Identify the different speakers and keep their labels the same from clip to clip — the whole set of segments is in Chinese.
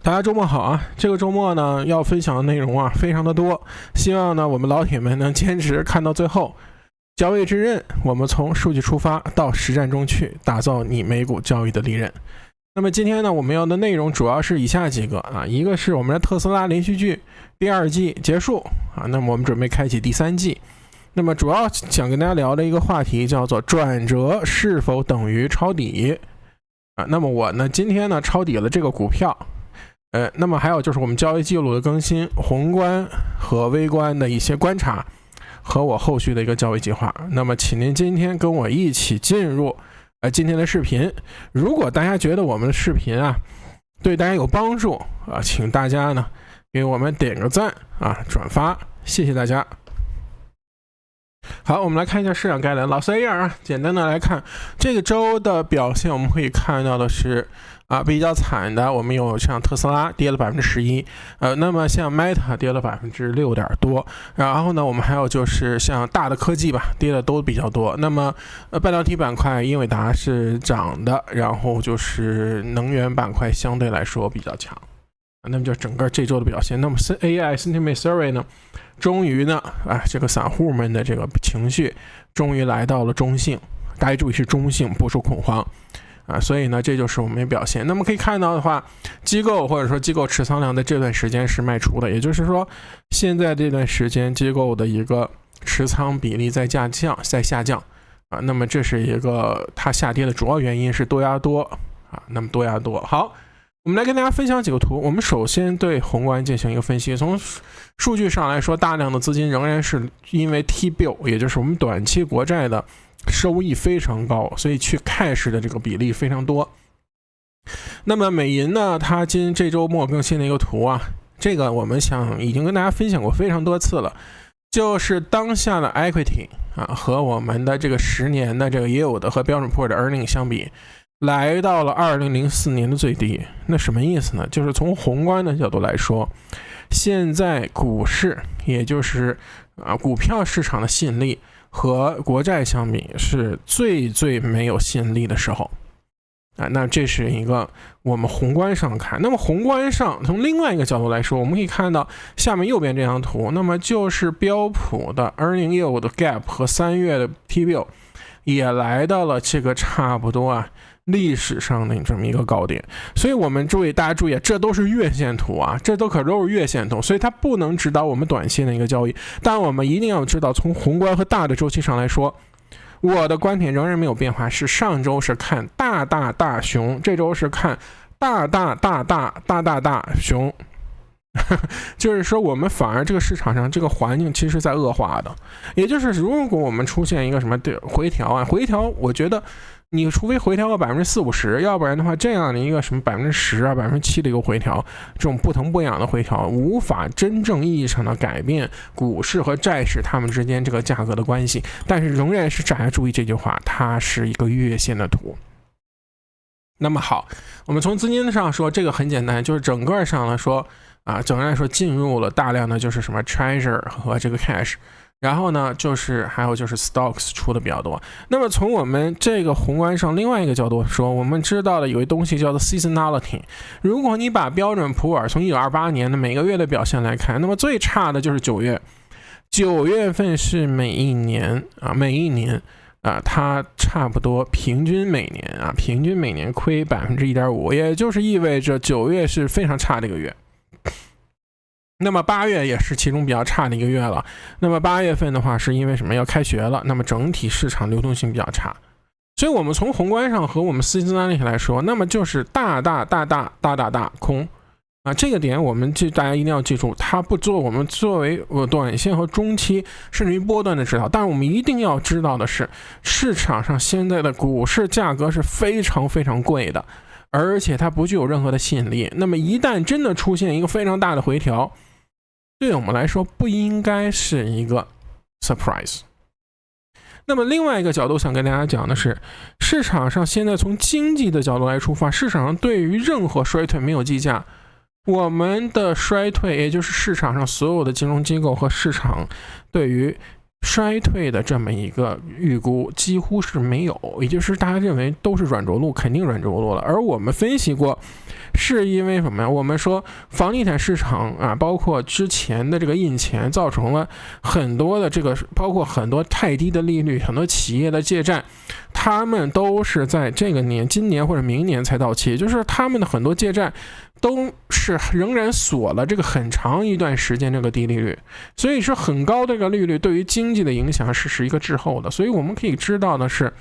Speaker 1: 大家周末好啊！这个周末呢，要分享的内容啊非常的多，希望呢我们老铁们能坚持看到最后。交易之刃，我们从数据出发，到实战中去，打造你美股交易的利刃。那么今天呢，我们要的内容主要是以下几个啊，一个是我们的特斯拉连续剧第二季结束啊，那么我们准备开启第三季。那么主要想跟大家聊的一个话题叫做转折是否等于抄底啊？那么我呢今天呢抄底了这个股票。那么还有就是我们交易记录的更新，宏观和微观的一些观察，和我后续的一个交易计划。那么请您今天跟我一起进入今天的视频。如果大家觉得我们的视频啊对大家有帮助啊，请大家呢给我们点个赞啊，转发，谢谢大家。好，我们来看一下市场概览。老师 AR 啊，简单的来看这个周的表现，我们可以看到的是比较惨的，我们有像特斯拉跌了11%，那么像 Meta 跌了6%多，然后呢，我们还有就是像大的科技吧，跌的都比较多。那么半导体板块，英伟达是涨的，然后就是能源板块相对来说比较强。那么就整个这周的表现。那么 AI Sentiment Survey 呢，终于呢这个散户们的这个情绪终于来到了中性，大家注意是中性，不是恐慌。所以呢，这就是我们的表现。那么可以看到的话，机构或者说机构持仓量在这段时间是卖出的，也就是说，现在这段时间机构的一个持仓比例在下降啊。那么这是一个它下跌的主要原因是多压多啊。那么多压多，好，我们来跟大家分享几个图。我们首先对宏观进行一个分析。从数据上来说，大量的资金仍然是因为 T-bill， 也就是我们短期国债的收益非常高，所以去 cash 的这个比例非常多。那么美银呢，它这周末更新了一个图啊，这个我们已经跟大家分享过非常多次了，就是当下的 equity 和我们的这个10年的这个也有的和标准普尔的 earning 相比，来到了2004年的最低。那什么意思呢？就是从宏观的角度来说，现在股市也就是股票市场的吸引力和国债相比是最没有吸引力的时候那这是一个我们宏观上看。那么宏观上从另外一个角度来说，我们可以看到下面右边这张图，那么就是标普的 earning yield 的 gap 和3月的 T-bill 也来到了这个差不多历史上的这么一个高点。所以我们大家注意，这都是月线图这都是月线图，所以它不能指导我们短线的一个交易。但我们一定要知道，从宏观和大的周期上来说，我的观点仍然没有变化，是上周是看大熊，这周是看大熊就是说我们反而这个市场上这个环境其实在恶化的。也就是如果我们出现一个什么回调我觉得你除非回调个40-50%，要不然的话，这样的一个什么10%、7%的一个回调，这种不疼不痒的回调，无法真正意义上的改变股市和债市它们之间这个价格的关系。但是仍然是大家注意这句话，它是一个月线的图。那么好，我们从资金上说，这个很简单，就是整个上来说整个来说进入了大量的就是什么 treasure 和这个 cash。然后呢，还有就是 stocks 出的比较多。那么从我们这个宏观上另外一个角度说，我们知道的有一东西叫做 seasonality。如果你把标准普尔从1928年的每个月的表现来看，那么最差的就是9月。9月份是每一年它差不多平均每年亏1.5%，也就是意味着9月是非常差的一个月。那么8月也是其中比较差的一个月了。那么8月份的话是因为什么？要开学了，那么整体市场流动性比较差。所以我们从宏观上和我们seasonality来说，那么就是大空这个点我们大家一定要记住，它不做我们作为短线和中期甚至于波段的指导。但是我们一定要知道的是，市场上现在的股市价格是非常非常贵的，而且它不具有任何的吸引力。那么一旦真的出现一个非常大的回调，对我们来说不应该是一个 surprise。 那么另外一个角度想跟大家讲的是，市场上现在从经济的角度来出发，市场上对于任何衰退没有计价。我们的衰退，也就是市场上所有的金融机构和市场对于衰退的这么一个预估几乎是没有，也就是大家认为都是软着陆，肯定软着陆了。而我们分析过，是因为什么呀？我们说房地产市场啊，包括之前的这个印钱，造成了很多的这个，包括很多太低的利率，很多企业的借债，他们都是在这个今年或者明年才到期，就是他们的很多借债都是仍然锁了这个很长一段时间这个低利率，所以是很高的这个利率对于经济的影响是一个滞后的。所以我们可以知道的是，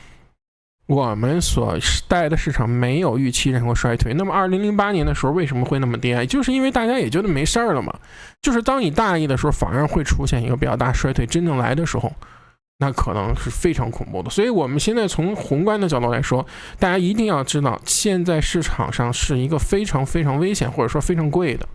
Speaker 1: 我们所带的市场没有预期任何衰退。那么2008年的时候为什么会那么跌？就是因为大家也觉得没事儿了嘛。就是当你大意的时候，反而会出现一个比较大衰退，真正来的时候，那可能是非常恐怖的。所以我们现在从宏观的角度来说，大家一定要知道，现在市场上是一个非常非常危险，或者说非常贵的。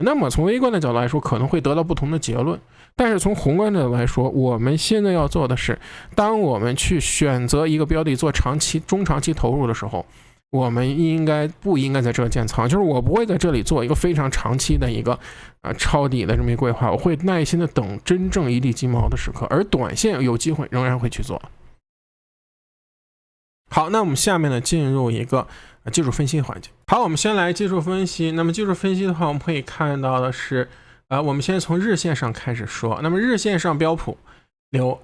Speaker 1: 那么从微观的角度来说，可能会得到不同的结论。但是从宏观的角度来说，我们现在要做的是，当我们去选择一个标的做长期、中长期投入的时候，我们不应该在这建仓，就是我不会在这里做一个非常长期的一个抄底的这么一个规划，我会耐心的等真正一地鸡毛的时刻，而短线有机会仍然会去做。好，那我们下面呢进入一个技术分析环节。好，我们先来技术分析。那么技术分析的话，我们可以看到的是，我们先从日线上开始说。那么日线上标普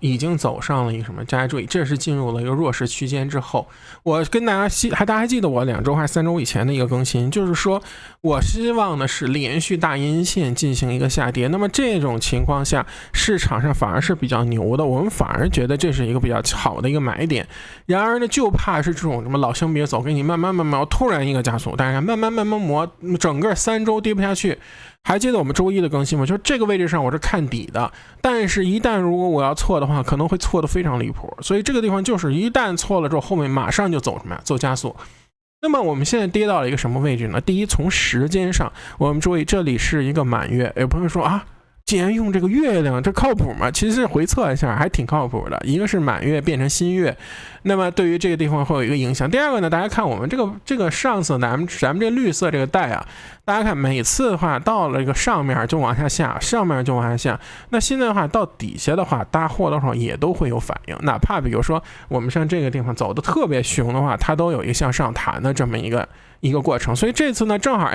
Speaker 1: 已经走上了一个什么？大家注意，这是进入了一个弱势区间之后，我跟大家大家还记得我2周还是3周以前的一个更新，就是说我希望的是连续大阴线进行一个下跌。那么这种情况下，市场上反而是比较牛的，我们反而觉得这是一个比较好的一个买点。然而呢，就怕是这种什么老乡别走，给你慢慢突然一个加速，但是慢慢磨，整个3周跌不下去。还记得我们周一的更新吗？就是这个位置上我是看底的，但是一旦如果我要错的话，可能会错得非常离谱。所以这个地方就是一旦错了之后，后面马上就走什么呀？走加速。那么我们现在跌到了一个什么位置呢？第一，从时间上，我们注意这里是一个满月。有朋友说啊，既然用这个月亮，这靠谱吗？其实回测一下还挺靠谱的。一个是满月变成新月，那么对于这个地方会有一个影响。第二个呢，大家看我们这个上次咱们这绿色这个带啊，大家看每次的话到了这个上面就往下下，上面就往下下。那现在的话到底下的话，大家或多或少也都会有反应。哪怕比如说我们像这个地方走的特别凶的话，它都有一个向上弹的这么一个过程。所以这次呢，正好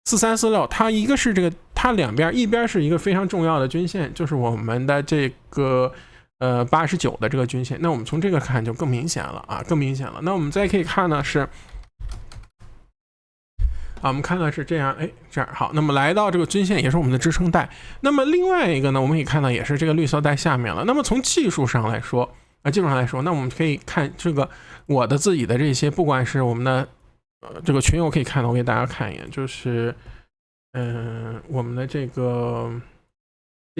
Speaker 1: 4346，它一个是这个，它两边一边是一个非常重要的均线，就是我们的这个89的这个均线。那我们从这个看就更明显了啊，更明显了。那我们再可以看呢是我们看到是这样，这样好。那么来到这个均线也是我们的支撑带。那么另外一个呢，我们可以看到也是这个绿色带下面了。那么从技术上来说那我们可以看这个我的自己的这些，不管是我们的这个群我可以看到，我给大家看一眼，就是我们的这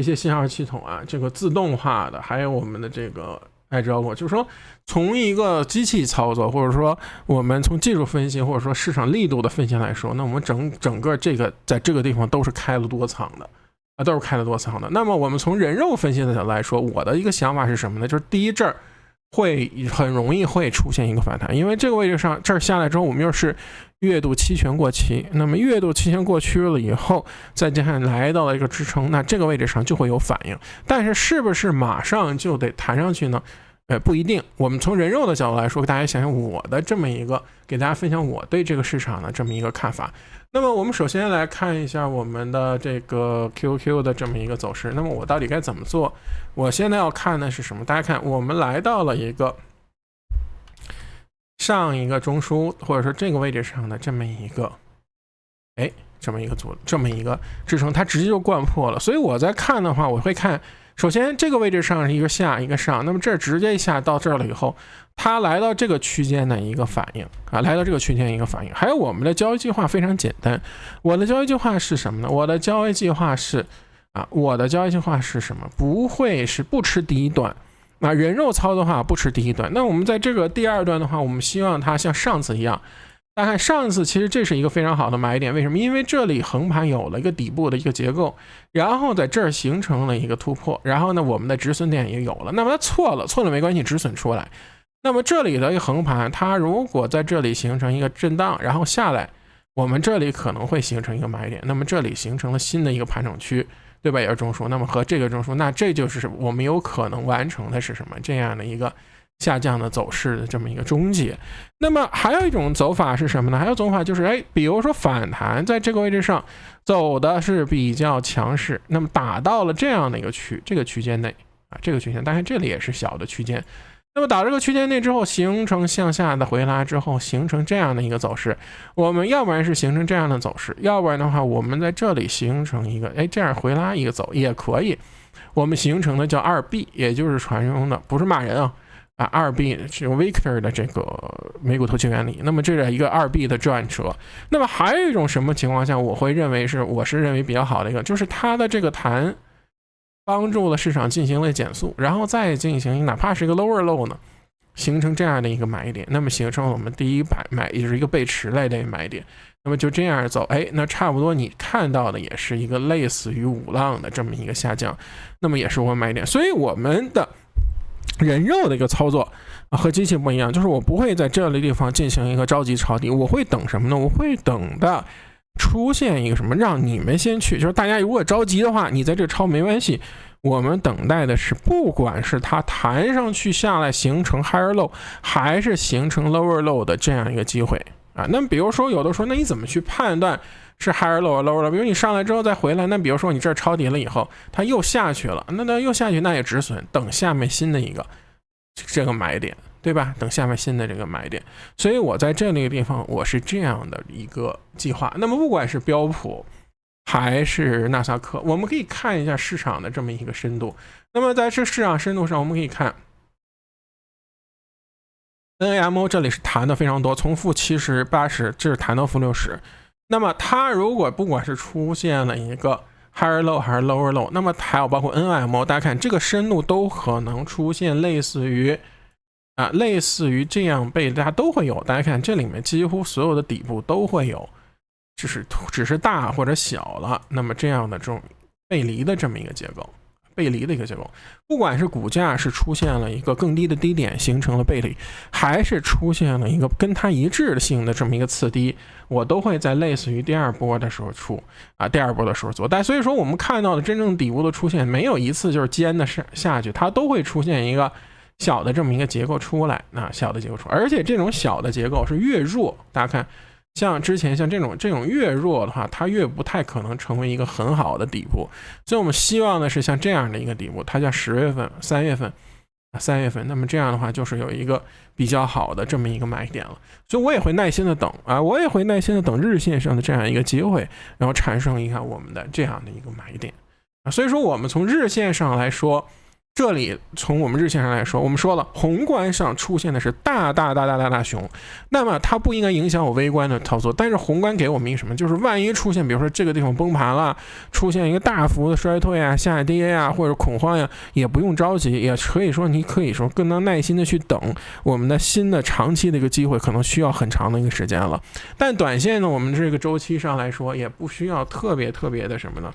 Speaker 1: 些信号系统啊，这个自动化的，还有我们的这个爱招过，就是说从一个机器操作，或者说我们从技术分析，或者说市场力度的分析来说，那我们整个这个在这个地方都是开了多仓的啊，都是开了多仓的。那么我们从人肉分析的角度来说，我的一个想法是什么呢？就是第一，这儿会很容易会出现一个反弹，因为这个位置上这儿下来之后，我们又是月度期权过期，那么月度期权过期了以后，再加上来到了一个支撑，那这个位置上就会有反应。但是是不是马上就得弹上去呢？不一定。我们从人肉的角度来说，大家想想我的这么一个，给大家分享我对这个市场的这么一个看法。那么我们首先来看一下我们的这个 QQ 的这么一个走势。那么我到底该怎么做？我现在要看的是什么？大家看，我们来到了一个上一个中枢，或者说这个位置上的这么一个这么一个支撑，它直接就贯破了。所以我在看的话，我会看，首先这个位置上是一个下一个上，那么这直接一下到这儿了以后，它来到这个区间的一个反应啊，来到这个区间一个反应。还有我们的交易计划非常简单，我的交易计划是什么呢？我的交易计划是什么？不吃第一段。人肉操的话不吃第一段，那我们在这个第二段的话，我们希望它像上次一样。大家看上次其实这是一个非常好的买点，为什么？因为这里横盘有了一个底部的一个结构，然后在这儿形成了一个突破，然后呢我们的止损点也有了，那么它错了没关系，止损出来。那么这里的一个横盘，它如果在这里形成一个震荡，然后下来，我们这里可能会形成一个买点，那么这里形成了新的一个盘整区，对吧？也是中枢，那么和这个中枢，那这就是我们有可能完成的是什么？这样的一个下降的走势的这么一个终结。那么还有一种走法是什么呢？还有走法就是，比如说反弹在这个位置上走的是比较强势，那么打到了这样的一个这个区间内啊，这个区间，当然这里也是小的区间。那么打这个区间内之后，形成向下的回拉之后，形成这样的一个走势。我们要不然是形成这样的走势，要不然的话，我们在这里形成一个，这样回拉一个走也可以。我们形成的叫2B，也就是传说中的不是骂人啊，2B 是 Victor 的这个美股投机原理。那么这是一个2B 的转折。那么还有一种什么情况下，我是认为比较好的一个，就是它的这个弹帮助了市场进行了减速，然后再进行哪怕是一个 lower low 呢，形成这样的一个买点，那么形成我们第一买，也就是一个背驰类的买点。那么就这样走，那差不多你看到的也是一个类似于5浪的这么一个下降，那么也是我买点。所以我们的人肉的一个操作和机器不一样，就是我不会在这里地方进行一个着急抄底，我会等什么呢？我会等的出现一个什么，让你们先去，就是大家如果着急的话，你在这抄没关系。我们等待的是，不管是它弹上去下来形成 higher low， 还是形成 lower low 的这样一个机会啊。那么比如说有的时候，那你怎么去判断是 higher low lower low？ 比如你上来之后再回来，那比如说你这儿抄底了以后，它又下去了，那又下去，那也止损，等下面新的一个这个买点。对吧？等下面新的这个买点，所以我在这个地方我是这样的一个计划。那么不管是标普还是纳斯达克，我们可以看一下市场的这么一个深度。那么在这市场深度上，我们可以看 NAMO 这里是弹的非常多，从负70、80，这是弹到负60。那么它如果不管是出现了一个 higher low 还是 lower low， 那么还有包括 NAMO， 大家看这个深度都可能出现类似于这样背，大家都会有。大家看这里面几乎所有的底部都会有，只是大或者小了。那么这样的这种背离的这么一个结构，不管是股价是出现了一个更低的低点形成了背离，还是出现了一个跟它一致性的这么一个次低，我都会在类似于第二波的时候做。但所以说我们看到的真正底部的出现，没有一次就是尖的下去，它都会出现一个小的这么一个结构出来，而且这种小的结构是越弱，大家看，像之前像这种越弱的话，它越不太可能成为一个很好的底部。所以我们希望的是像这样的一个底部，它像10月份、3月份，那么这样的话就是有一个比较好的这么一个买点了。所以我也会耐心的等日线上的这样一个机会，然后产生一下我们的这样的一个买点。所以说我们从日线上来说，这里从我们日线上来说，我们说了，宏观上出现的是大熊，那么它不应该影响我微观的操作。但是宏观给我们一个什么，就是万一出现比如说这个地方崩盘了，出现一个大幅的衰退啊、下跌啊或者恐慌呀，也不用着急，也可以说更能耐心的去等我们的新的长期的一个机会，可能需要很长的一个时间了。但短线呢，我们这个周期上来说，也不需要特别的什么呢？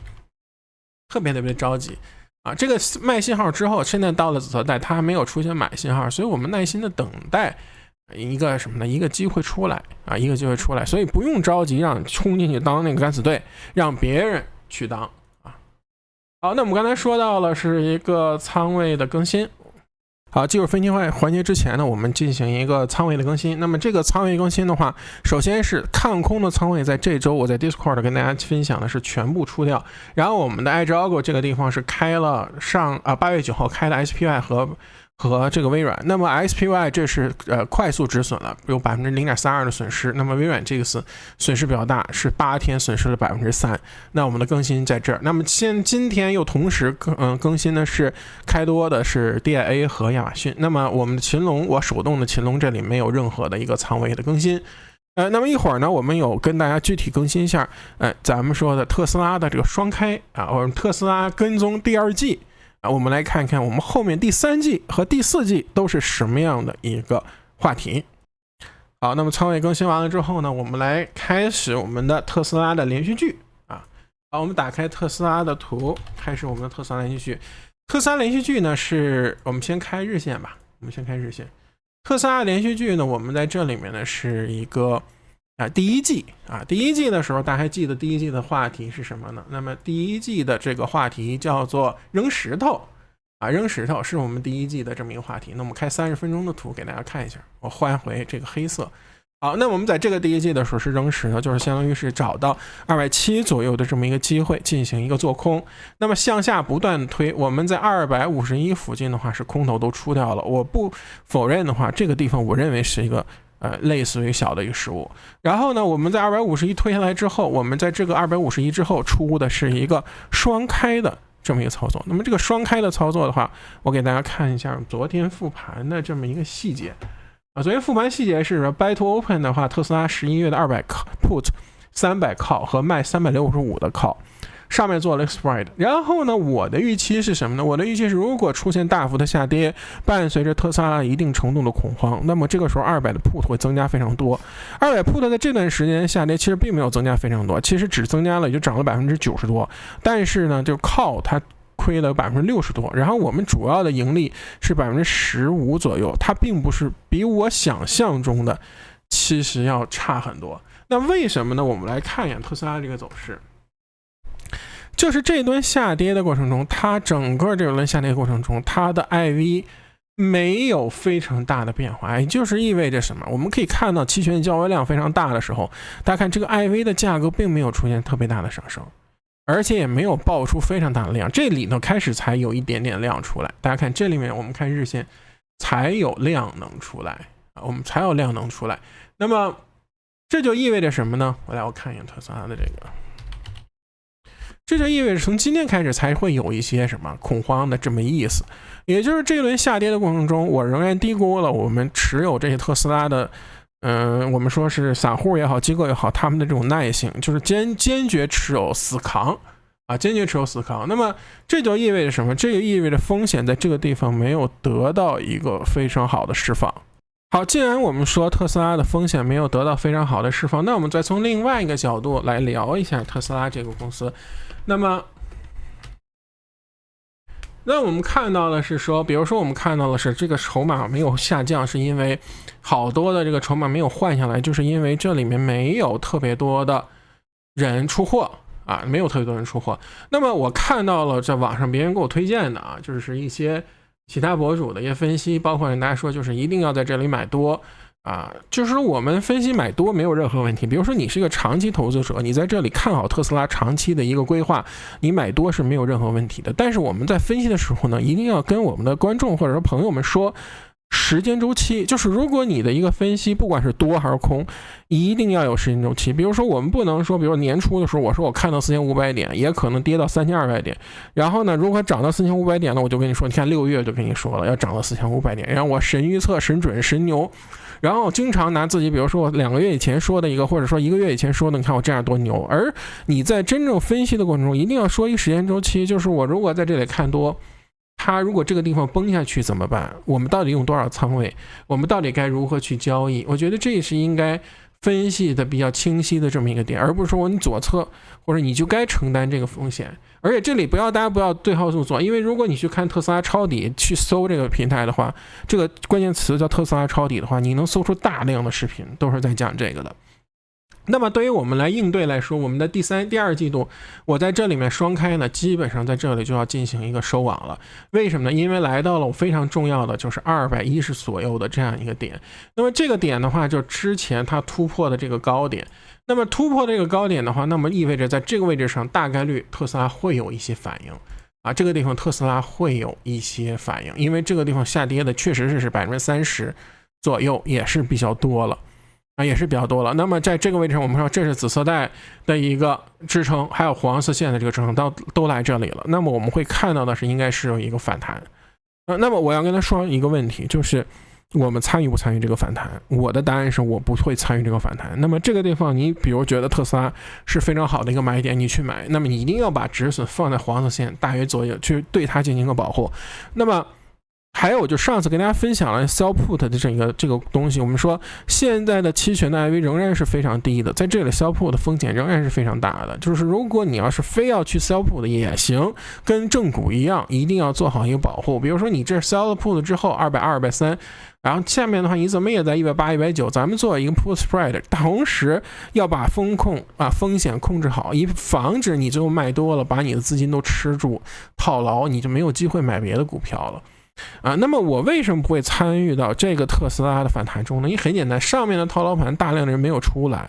Speaker 1: 特别着急。这个卖信号之后，现在到了紫色带，它还没有出现买信号，所以我们耐心的等待一个什么呢？一个机会出来，所以不用着急让冲进去当那个敢死队，让别人去当啊。好，那我们刚才说到了是一个仓位的更新。好，技术分析环节之前呢，我们进行一个仓位的更新。那么这个仓位更新的话，首先是看空的仓位，在这周我在 Discord 跟大家分享的是全部出掉。然后我们的 iAlgo 这个地方是开了8月9号开的 SPY 和这个微软。那么 SPY 这是快速止损了，有 0.32% 的损失。那么微软这个损失比较大，是8天损失了 3%。那我们的更新在这儿。那么今天又同时更新的是开多的是 DIA 和亚马逊。那么我们的秦龙，我手动的秦龙这里没有任何的一个仓位的更新。那么一会儿呢，我们有跟大家具体更新一下，咱们说的特斯拉的这个双开我们特斯拉跟踪第2季。我们来看看我们后面第3季和第4季都是什么样的一个话题。好，那么仓位更新完了之后呢，我们来开始我们的特斯拉的连续剧好，我们打开特斯拉的图，开始我们的特斯拉连续剧。特斯拉连续剧呢，是我们先开日线吧，特斯拉连续剧呢，我们在这里面呢是一个第一季的时候，大家还记得第一季的话题是什么呢？那么第一季的这个话题叫做扔石头扔石头是我们第一季的这么一个话题。那我们开30分钟的图给大家看一下，我换回这个黑色。好，那我们在这个第一季的时候是扔石头，就是相当于是找到270左右的这么一个机会进行一个做空。那么向下不断的推，我们在251附近的话是空头都出掉了。我不否认的话，这个地方我认为是一个类似于小的一个失误。然后呢，我们在251推下来之后，我们在这个251之后出的是一个双开的这么一个操作。那么这个双开的操作的话，我给大家看一下昨天复盘的这么一个细节昨天复盘细节是 buy to open 的话，特斯拉11月的200 put 300 call 和卖365的 call。上面做了 spread， 然后呢，我的预期是什么呢？我的预期是，如果出现大幅的下跌，伴随着特斯拉一定程度的恐慌，那么这个时候200的 put 会增加非常多。200 put 在这段时间下跌，其实并没有增加非常多，其实只增加了，也就涨了90%多。但是呢，就靠它亏了60%多，然后我们主要的盈利是15%左右，它并不是比我想象中的其实要差很多。那为什么呢？我们来看一眼特斯拉这个走势。就是这轮下跌的过程中，它整个这轮下跌过程中，它的 IV 没有非常大的变化，也就是意味着什么？我们可以看到期权交易量非常大的时候，大家看这个 IV 的价格并没有出现特别大的上升，而且也没有爆出非常大的量，这里头开始才有一点点量出来。大家看这里面，我们看日线才有量能出来我们才有量能出来。那么这就意味着什么呢？我看一眼特斯拉的这个。这就意味着从今天开始才会有一些什么恐慌的这么意思，也就是这轮下跌的过程中，我仍然低估了我们持有这些特斯拉的，我们说是散户也好，机构也好，他们的这种耐性，就是坚决持有死扛坚决持有死扛。那么这就意味着什么？这就意味着风险在这个地方没有得到一个非常好的释放。好，既然我们说特斯拉的风险没有得到非常好的释放，那我们再从另外一个角度来聊一下特斯拉这个公司。那我们看到的是说，比如说我们看到的是这个筹码没有下降，是因为好多的这个筹码没有换下来，就是因为这里面没有特别多的人出货没有特别多人出货。那么我看到了在网上别人给我推荐的就是一些其他博主的一些分析，包括人大家说就是一定要在这里买多就是我们分析买多没有任何问题。比如说你是一个长期投资者，你在这里看好特斯拉长期的一个规划，你买多是没有任何问题的。但是我们在分析的时候呢，一定要跟我们的观众或者说朋友们说时间周期，就是如果你的一个分析不管是多还是空，一定要有时间周期。比如说我们不能说，比如年初的时候我说我看到4500点，也可能跌到3200点，然后呢如果涨到4500点呢，我就跟你说，你看6月就跟你说了要涨到4500点，然后我神预测神准神牛，然后经常拿自己比如说我2个月以前说的一个，或者说1个月以前说的，你看我这样多牛。而你在真正分析的过程中一定要说一个时间周期，就是我如果在这里看多，它如果这个地方崩下去怎么办？我们到底用多少仓位？我们到底该如何去交易？我觉得这也是应该分析的比较清晰的这么一个点，而不是说你左侧或者你就该承担这个风险。而且这里大家不要对号入座，因为如果你去看特斯拉抄底，去搜这个平台的话，这个关键词叫特斯拉抄底的话，你能搜出大量的视频都是在讲这个的。那么对于我们来应对来说，我们的第二季度我在这里面双开呢，基本上在这里就要进行一个收网了。为什么呢？因为来到了非常重要的就是210左右的这样一个点。那么这个点的话，就之前它突破的这个高点，那么突破这个高点的话，那么意味着在这个位置上大概率特斯拉会有一些反应这个地方特斯拉会有一些反应，因为这个地方下跌的确实是30%左右，也是比较多了也是比较多了。那么在这个位置上，我们说这是紫色带的一个支撑，还有黄色线的这个支撑都来这里了。那么我们会看到的是应该是有一个反弹那么我要跟他说一个问题，就是我们参与不参与这个反弹？我的答案是我不会参与这个反弹。那么这个地方你比如觉得特斯拉是非常好的一个买点，你去买，那么你一定要把止损放在黄色线大约左右，去对它进行一个保护。那么还有就上次跟大家分享了 sell put 的这个东西，我们说现在的期权的 IV 仍然是非常低的，在这里 sell put 的风险仍然是非常大的。就是如果你要是非要去 sell put 也行，跟正股一样，一定要做好一个保护。比如说你这 sell put 之后220、230，然后下面的话你怎么也在180、190，咱们做一个 put spread， 同时要把风险控制好，以防止你最后卖多了，把你的资金都吃住套牢，你就没有机会买别的股票了。那么我为什么不会参与到这个特斯拉的反弹中呢？因为很简单，上面的套牢盘大量的人没有出来，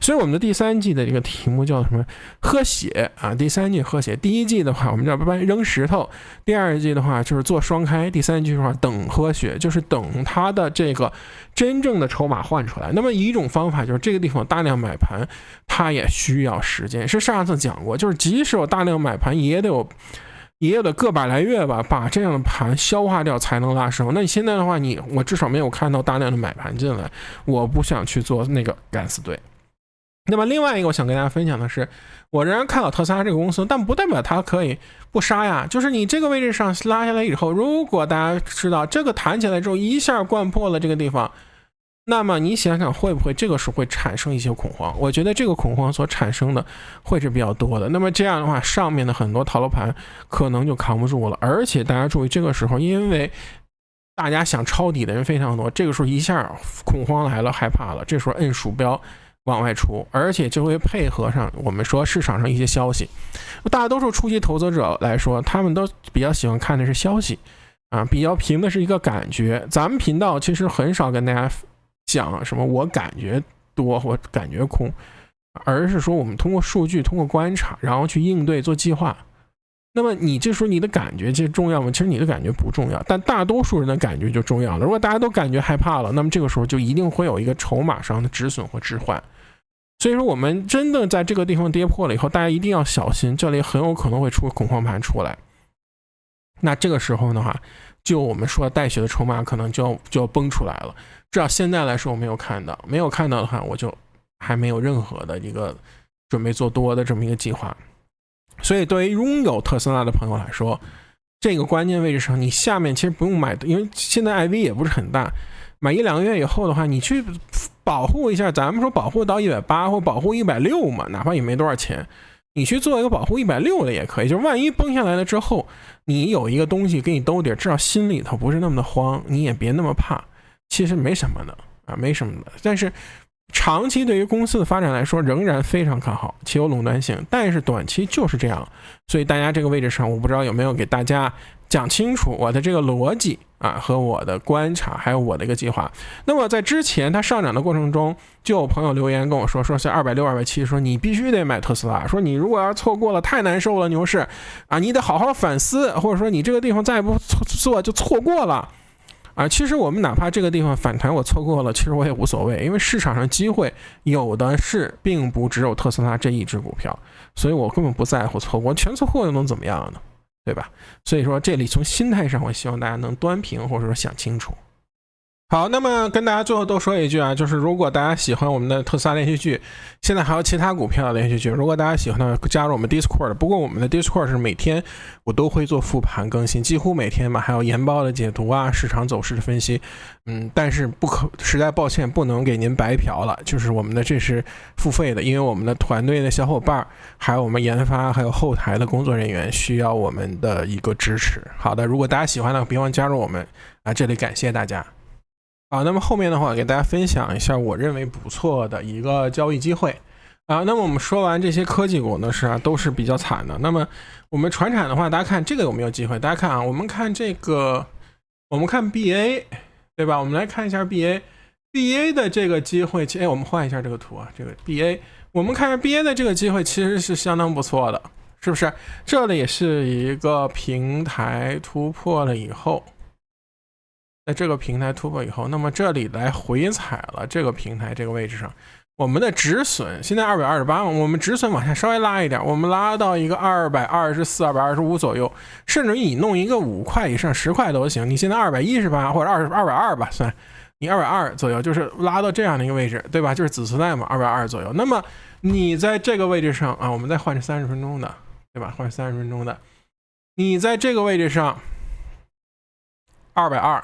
Speaker 1: 所以我们的第三季的这个题目叫什么？喝血啊！第三季喝血，第一季的话我们叫扔石头，第二季的话就是做双开，第三季的话等喝血，就是等它的这个真正的筹码换出来。那么一种方法就是这个地方大量买盘，它也需要时间。是上次讲过，就是即使有大量买盘，也得个把来月吧，把这样的盘消化掉才能拉升。那你现在的话，我至少没有看到大量的买盘进来，我不想去做那个敢死队。那么另外一个我想跟大家分享的是，我仍然看好特斯拉这个公司，但不代表它可以不杀呀。就是你这个位置上拉下来以后，如果大家知道这个弹起来之后一下灌破了这个地方，那么你想想会不会这个时候会产生一些恐慌？我觉得这个恐慌所产生的会是比较多的。那么这样的话，上面的很多套牢盘可能就扛不住了。而且大家注意，这个时候因为大家想抄底的人非常多，这个时候一下恐慌来了，害怕了，这时候摁鼠标往外出，而且就会配合上我们说市场上一些消息。大多数初期投资者来说，他们都比较喜欢看的是消息比较凭的是一个感觉。咱们频道其实很少跟大家讲什么我感觉多或感觉空，而是说我们通过数据通过观察然后去应对做计划。那么你这时候你的感觉其实重要吗？其实你的感觉不重要，但大多数人的感觉就重要了。如果大家都感觉害怕了，那么这个时候就一定会有一个筹码上的止损或置换。所以说我们真的在这个地方跌破了以后，大家一定要小心，这里很有可能会出恐慌盘出来。那这个时候的话，就我们说带血的筹码可能就要崩出来了。至少现在来说我没有看到的话，我就还没有任何的一个准备做多的这么一个计划。所以对于拥有特斯拉的朋友来说，这个关键位置上你下面其实不用买，因为现在 IV 也不是很大，买1-2个月以后的话，你去保护一下，咱们说保护到180或保护160嘛，哪怕也没多少钱，你去做一个保护160的也可以，就是万一崩下来了之后，你有一个东西给你兜底，至少心里头不是那么的慌，你也别那么怕，其实没什么的没什么的。但是长期对于公司的发展来说仍然非常看好，其有垄断性，但是短期就是这样。所以大家这个位置上，我不知道有没有给大家讲清楚我的这个逻辑和我的观察还有我的一个计划。那么在之前它上涨的过程中，就有朋友留言跟我说是260、270，说你必须得买特斯拉，说你如果要错过了太难受了，牛市你得好好反思，或者说你这个地方再不做就错过了其实我们哪怕这个地方反弹我错过了，其实我也无所谓，因为市场上机会有的是，并不只有特斯拉这一只股票，所以我根本不在乎错过，全错过又能怎么样呢？对吧？所以说这里从心态上，我希望大家能端平，或者说想清楚。好，那么跟大家最后都说一句就是如果大家喜欢我们的特斯拉连续剧，现在还有其他股票的连续剧，如果大家喜欢的加入我们 Discord， 不过我们的 Discord 是每天我都会做复盘更新，几乎每天吧，还有研报的解读市场走势的分析，但是实在抱歉不能给您白嫖了，就是我们的这是付费的，因为我们的团队的小伙伴还有我们研发还有后台的工作人员需要我们的一个支持。好的，如果大家喜欢的别忘加入我们这里感谢大家。好，那么后面的话给大家分享一下我认为不错的一个交易机会那么我们说完这些科技股呢都是比较惨的。那么我们传产的话，大家看这个有没有机会？大家看我们看这个，我们看 BA 对吧？我们来看一下 BA 的这个机会，我们换一下这个图这个 BA， 我们看一下 BA 的这个机会其实是相当不错的，是不是？这里是一个平台突破了以后，在这个平台突破以后，那么这里来回踩了这个平台这个位置上，我们的止损现在228，我们止损往下稍微拉一点，我们拉到一个224、225左右，甚至于你弄一个5块以上10块都行。你现在218或者220吧，算你220左右，就是拉到这样的一个位置，对吧？就是子时代嘛，220左右。那么你在这个位置上我们再换成30分钟的，对吧？换成30分钟的，你在这个位置上。220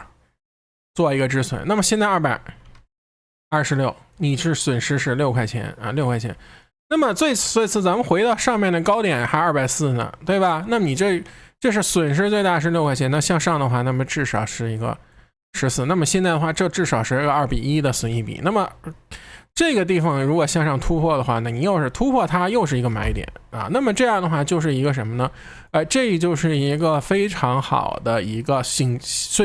Speaker 1: 做一个止损，那么现在226，你是损失是6块钱啊，6块钱。那么这次咱们回到上面的高点还240呢，对吧？那么你这是损失最大是6块钱，那向上的话，那么至少是一个14，那么现在的话，这至少是一个2:1的损益比。那么这个地方如果向上突破的话，那你又是突破它，又是一个买点啊。那么这样的话，就是一个什么呢？这就是一个非常好的一个损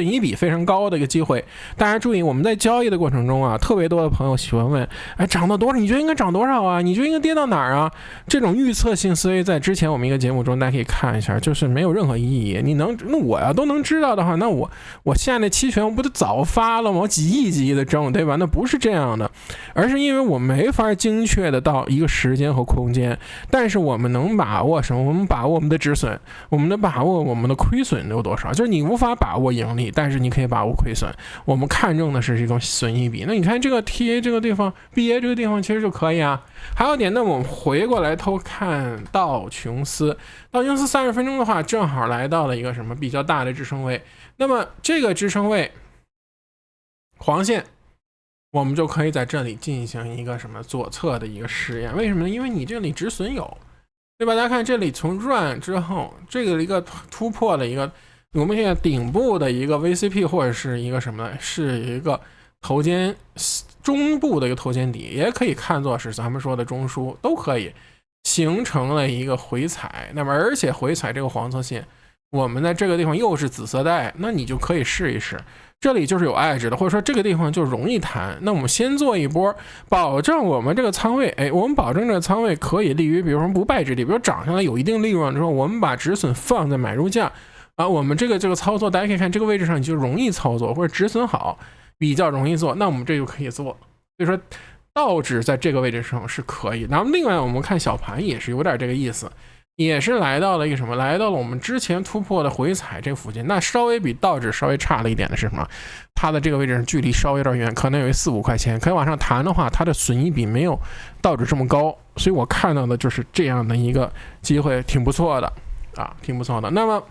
Speaker 1: 益比非常高的一个机会。大家注意，我们在交易的过程中啊，特别多的朋友喜欢问，涨到多少？你觉得应该涨多少啊？你觉得应该跌到哪儿啊？这种预测性思维在之前我们一个节目中大家可以看一下，就是没有任何意义。那我呀都能知道的话，那我现在的期权我不得早发了吗？我几亿的挣，对吧？那不是这样的，而是因为我没法精确的到一个时间和空间，但是我们能把握什么？我们把握我们的止损，我们的把握我们的亏损有多少？就是你无法把握盈利，但是你可以把握亏损。我们看重的是这种损益比。那你看这个 TA 这个地方 BA 这个地方其实就可以啊。还有点，那我们回过来偷看道琼斯30分钟的话，正好来到了一个什么比较大的支撑位。那么这个支撑位黄线，我们就可以在这里进行一个什么左侧的一个实验。为什么呢？因为你这里止损有，对吧？大家看这里从 run 之后，这个一个突破的一个，我们现在顶部的一个 VCP 或者是一个什么，是一个头肩中部的一个头肩底，也可以看作是咱们说的中枢，都可以形成了一个回踩。那么而且回踩这个黄色线，我们在这个地方又是紫色带，那你就可以试一试。这里就是有爱值的，或者说这个地方就容易弹。那我们先做一波，保证我们这个仓位，我们保证这个仓位可以立于，比如说不败之地，比如涨上来有一定利润之后，我们把止损放在买入价啊。我们这个操作，大家可以看这个位置上你就容易操作，或者止损好比较容易做，那我们这就可以做。所以说道指在这个位置上是可以。然后另外我们看小盘也是有点这个意思。也是来到了一个什么？来到了我们之前突破的回踩这附近。那稍微比道指稍微差了一点的是什么？它的这个位置距离稍微有点远，可能有4-5块钱。可以往上弹的话，它的损益比没有道指这么高，所以我看到的就是这样的一个机会，挺不错的啊，挺不错的。那么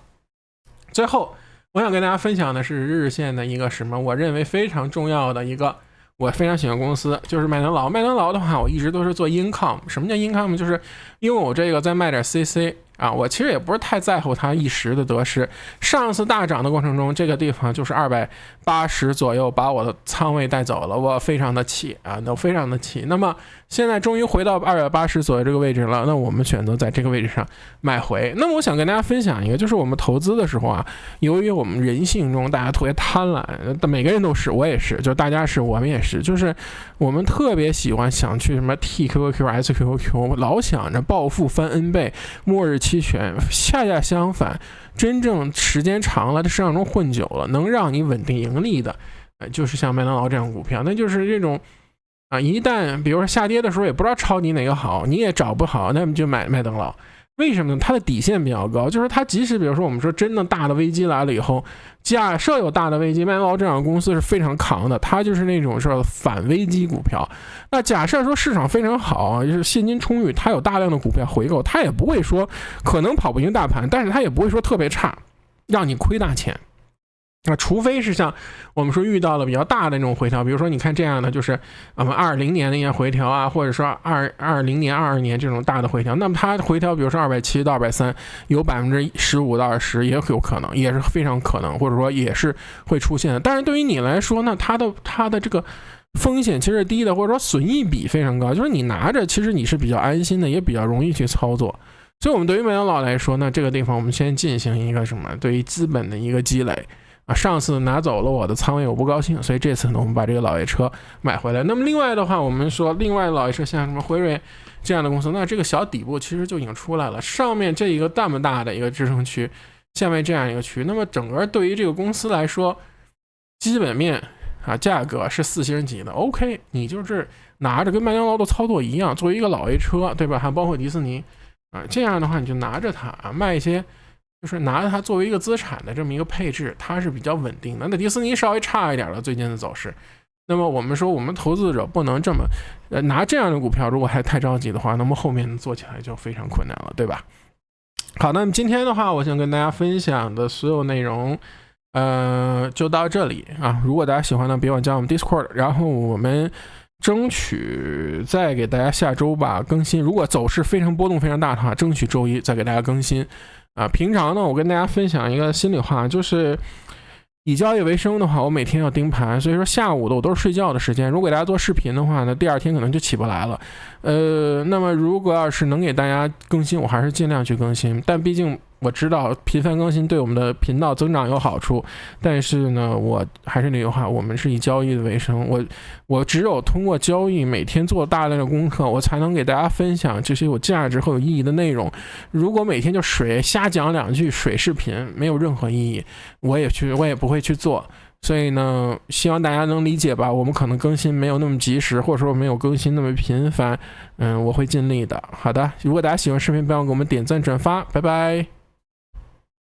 Speaker 1: 最后我想跟大家分享的是日线的一个什么？我认为非常重要的一个。我非常喜欢公司，就是麦当劳。麦当劳的话，我一直都是做 income。什么叫 income？ 就是因为我这个在卖点 CC 啊，我其实也不是太在乎它一时的得失。上次大涨的过程中，这个地方就是280左右把我的仓位带走了，我非常的气啊，都非常的气。那么现在终于回到280左右这个位置了，那我们选择在这个位置上买回。那么我想跟大家分享一个，就是我们投资的时候啊，由于我们人性中大家特别贪婪，每个人都是，我也是，就大家是，我们也是，就是我们特别喜欢想去什么 TQQQ、SQQQ， 老想着暴富翻 N 倍，末日期权。恰恰相反，真正时间长了，在市场中混久了，能让你稳定盈利的，就是像麦当劳这样股票，那就是这种。一旦比如说下跌的时候也不知道抄底哪个好，你也找不好，那么就买麦当劳。为什么呢？它的底线比较高，就是它即使比如说我们说真的大的危机来了以后，假设有大的危机，麦当劳这样的公司是非常扛的，它就是那种说反危机股票。那假设说市场非常好，就是现金充裕，它有大量的股票回购，它也不会说可能跑不赢大盘，但是它也不会说特别差，让你亏大钱。那除非是像我们说遇到了比较大的那种回调，比如说你看这样的，就是20年的一些回调啊，或者说20年、22年这种大的回调，那么它回调，比如说270到230，有15%到20%也有可能，也是非常可能，或者说也是会出现的。但是对于你来说呢，它的这个风险其实是低的，或者说损益比非常高，就是你拿着其实你是比较安心的，也比较容易去操作。所以我们对于麦当劳来说呢，这个地方我们先进行一个什么？对于资本的一个积累。上次拿走了我的仓位，我不高兴，所以这次呢，我们把这个老爷车买回来。那么另外的话，我们说另外的老爷车像什么辉瑞这样的公司，那这个小底部其实就已经出来了，上面这一个这么大的一个支撑区，下面这样一个区，那么整个对于这个公司来说，基本面价格是4星级的 ，OK， 你就是拿着跟麦当劳的操作一样，作为一个老爷车，对吧？还包括迪士尼这样的话你就拿着它卖一些。就是拿着它作为一个资产的这么一个配置，它是比较稳定的。那迪士尼稍微差一点了，最近的走势。那么我们说，我们投资者不能这么拿这样的股票，如果还太着急的话，那么后面做起来就非常困难了，对吧？好，那么今天的话，我想跟大家分享的所有内容就到这里啊。如果大家喜欢呢，别忘加我们 Discord， 然后我们争取再给大家下周吧更新。如果走势非常波动非常大的话，争取周一再给大家更新啊。平常呢，我跟大家分享一个心里话，就是以交易为生的话，我每天要盯盘，所以说下午的我都是睡觉的时间。如果给大家做视频的话呢，第二天可能就起不来了。那么如果要是能给大家更新，我还是尽量去更新。但毕竟我知道频繁更新对我们的频道增长有好处，但是呢，我还是那句话，我们是以交易的为生。我只有通过交易，每天做大量的功课，我才能给大家分享这些有价值和有意义的内容。如果每天就瞎讲两句水视频，没有任何意义，我也不会去做。所以呢，希望大家能理解吧。我们可能更新没有那么及时，或者说没有更新那么频繁，我会尽力的。好的，如果大家喜欢视频，不要给我们点赞转发，拜拜。